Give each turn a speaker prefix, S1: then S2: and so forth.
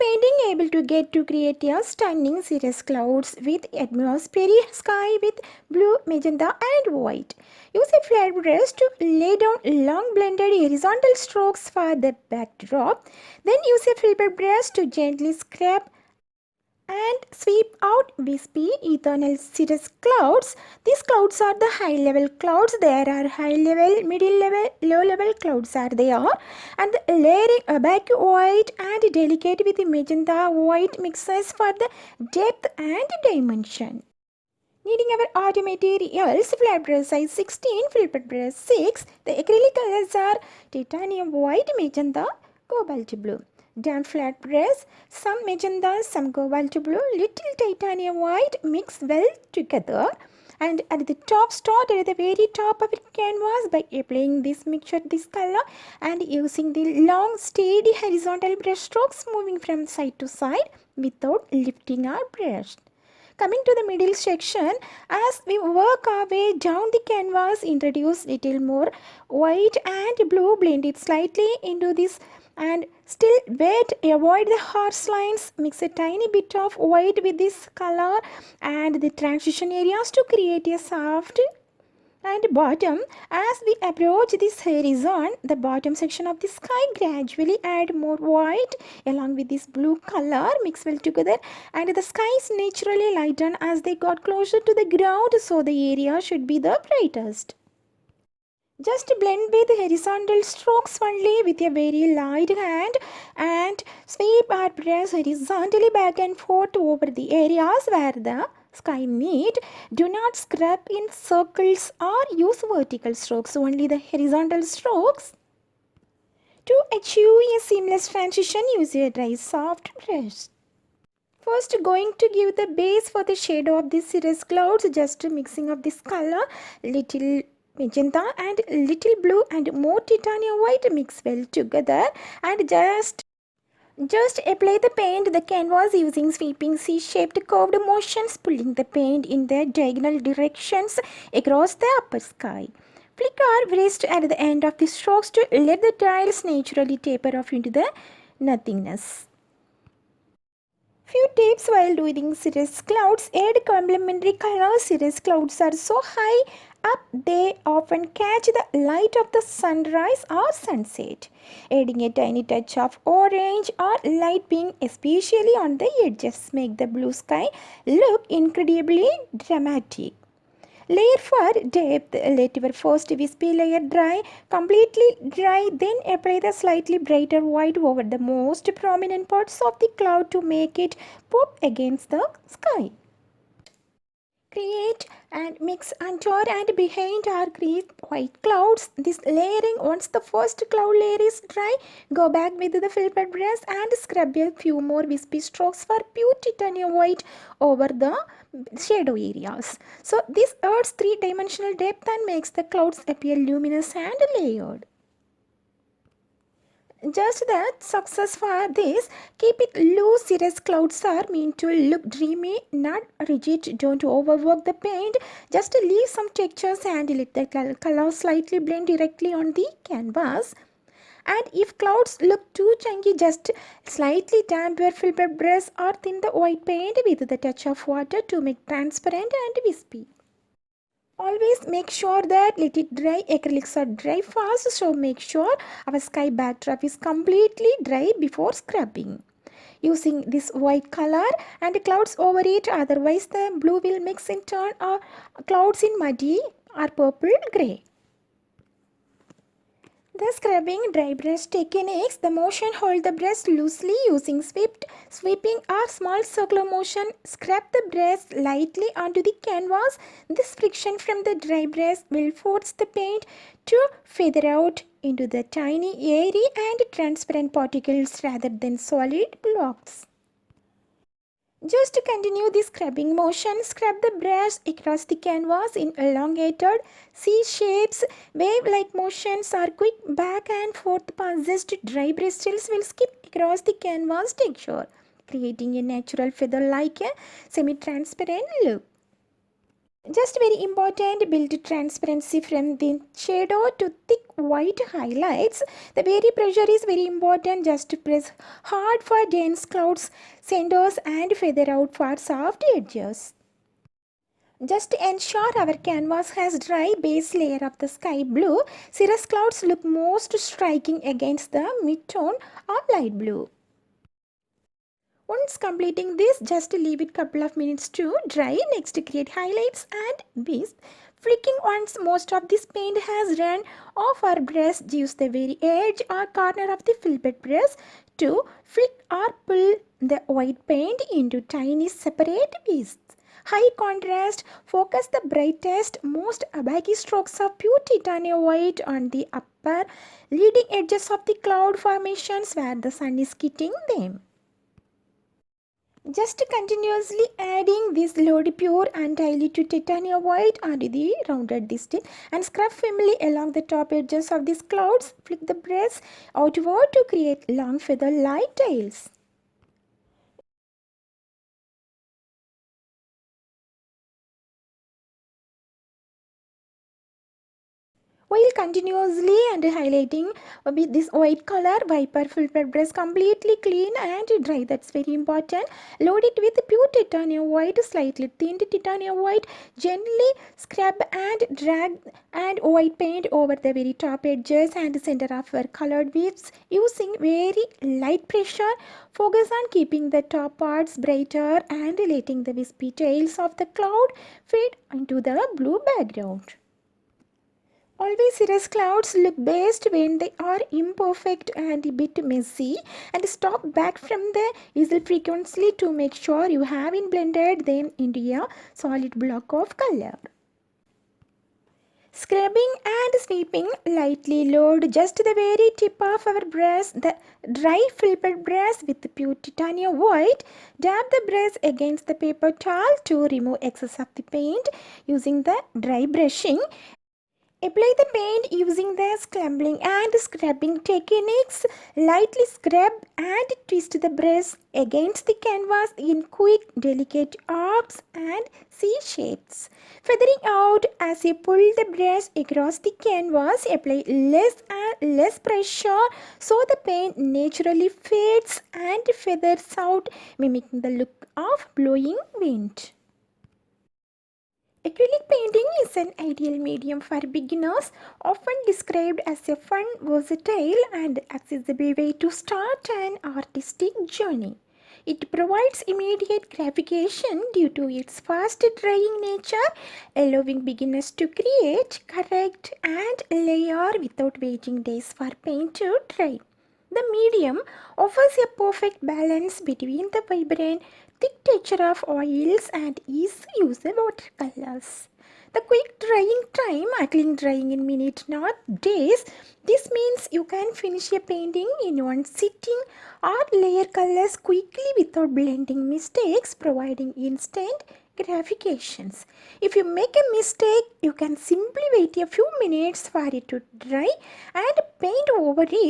S1: painting able to get to create a stunning cirrus clouds with atmospheric sky with blue, magenta and white. Use a flat brush to lay down long blended horizontal strokes for the backdrop. Then use a filbert brush to gently scrub and sweep out wispy eternal cirrus clouds. These clouds are the high level clouds. There are high level, middle level, low level clouds are there, and the layering opaque white and delicate with magenta white mixes for the depth and dimension. Needing our art materials: flat brush size 16, filbert brush 6. The acrylic colors are titanium white, magenta, cobalt blue. Damp flat brush, some magenta, some cobalt blue, little titanium white, mix well together. And at the top, start at the very top of the canvas by applying this mixture, this color, and using the long steady horizontal brush strokes, moving from side to side without lifting our brush. Coming to the middle section, as we work our way down the canvas, introduce little more white and blue, blend it slightly into this and still wet, avoid the harsh lines, mix a tiny bit of white with this color and the transition areas to create a soft and bottom. As we approach this horizon, the bottom section of the sky, gradually add more white along with this blue color, mix well together, and the sky is naturally lightened as they got closer to the ground, so the area should be the brightest. Just blend with horizontal strokes only with a very light hand and sweep our brush horizontally back and forth over the areas where the sky meet. Do not scrub in circles or use vertical strokes, only the horizontal strokes. To achieve a seamless transition, use a dry soft brush. First, going to give the base for the shadow of the cirrus clouds, just mixing of this color, little magenta and little blue and more titanium white, mix well together and just apply the paint the canvas using sweeping C-shaped curved motions, pulling the paint in the diagonal directions across the upper sky. Flick our wrist at the end of the strokes to let the tiles naturally taper off into the nothingness. Few tips while doing cirrus clouds: add complementary colors. Cirrus clouds are so high up they often catch the light of the sunrise or sunset. Adding a tiny touch of orange or light pink, especially on the edges, make the blue sky look incredibly dramatic. Layer for depth. Let your first wispy layer dry, completely dry, then apply the slightly brighter white over the most prominent parts of the cloud to make it pop against the sky. Create and mix under and behind our crisp white clouds. This layering, once the first cloud layer is dry, go back with the filbert brush and scrub a few more wispy strokes for pure titanium white over the shadow areas. So this adds three-dimensional depth and makes the clouds appear luminous and layered. Just that success for this, keep it loose. Cirrus clouds are meant to look dreamy, not rigid. Don't overwork the paint. Just leave some textures and let the color slightly blend directly on the canvas. And if clouds look too chunky, just slightly damp your filbert brush or thin the white paint with the touch of water to make transparent and wispy. Always make sure that let it dry. Acrylics are dry fast, so make sure our sky backdrop is completely dry before scrubbing. Using this white color and clouds over it, otherwise the blue will mix in turn or clouds in muddy or purple grey. The scrubbing dry brush techniques. The motion: hold the brush loosely using sweeping or small circular motion. Scrub the brush lightly onto the canvas. This friction from the dry brush will force the paint to feather out into the tiny airy and transparent particles rather than solid blocks. Just to continue the scrubbing motion, scrub the brush across the canvas in elongated C-shapes. Wave-like motions or quick back and forth passes to dry bristles will skip across the canvas texture, creating a natural feather like a semi-transparent look. Just very important, build transparency from the shadow to thick white highlights. The very pressure is very important. Just press hard for dense clouds, centers and feather out for soft edges. Just ensure our canvas has dry base layer of the sky blue. Cirrus clouds look most striking against the mid-tone or light blue. Once completing this, just leave it couple of minutes to dry. Next, create highlights and wisp. Flicking once most of this paint has run off our brush, use the very edge or corner of the filbert brush to flick or pull the white paint into tiny separate wisps. High contrast, focus the brightest, most abaki strokes of pure titanium white on the upper leading edges of the cloud formations where the sun is hitting them. Just continuously adding this load pure and diluted titanium white onto the rounded disc and scrub firmly along the top edges of these clouds. Flick the brush outward to create long feather-like tails. While continuously and highlighting with this white color, wiper filter brush completely clean and dry. That's very important. Load it with pure titanium white, slightly thinned titanium white. Gently scrub and drag and white paint over the very top edges and center of our colored wisps. Using very light pressure, focus on keeping the top parts brighter and letting the wispy tails of the cloud fade into the blue background. Always cirrus clouds look best when they are imperfect and a bit messy, and stop back from the easel frequently to make sure you haven't blended them into a solid block of color. Scrubbing and sweeping lightly, load just the very tip of our brush, the dry filbert brush with pure titanium white. Dab the brush against the paper towel to remove excess of the paint using the dry brushing. Apply the paint using the scrambling and scrubbing techniques. Lightly scrub and twist the brush against the canvas in quick, delicate arcs and C-shapes. Feathering out as you pull the brush across the canvas, apply less and less pressure so the paint naturally fades and feathers out, mimicking the look of blowing wind. Acrylic painting is an ideal medium for beginners, often described as a fun, versatile, and accessible way to start an artistic journey. It provides immediate gratification due to its fast drying nature, allowing beginners to create, correct, and layer without waiting days for paint to dry. The medium offers a perfect balance between the vibrant, thick texture of oils and easy use of watercolors. The quick drying time, acrylic drying in minutes, not days. This means you can finish a painting in one sitting or layer colors quickly without blending mistakes, providing instant gratifications. If you make a mistake, you can simply wait a few minutes for it to dry and paint over it.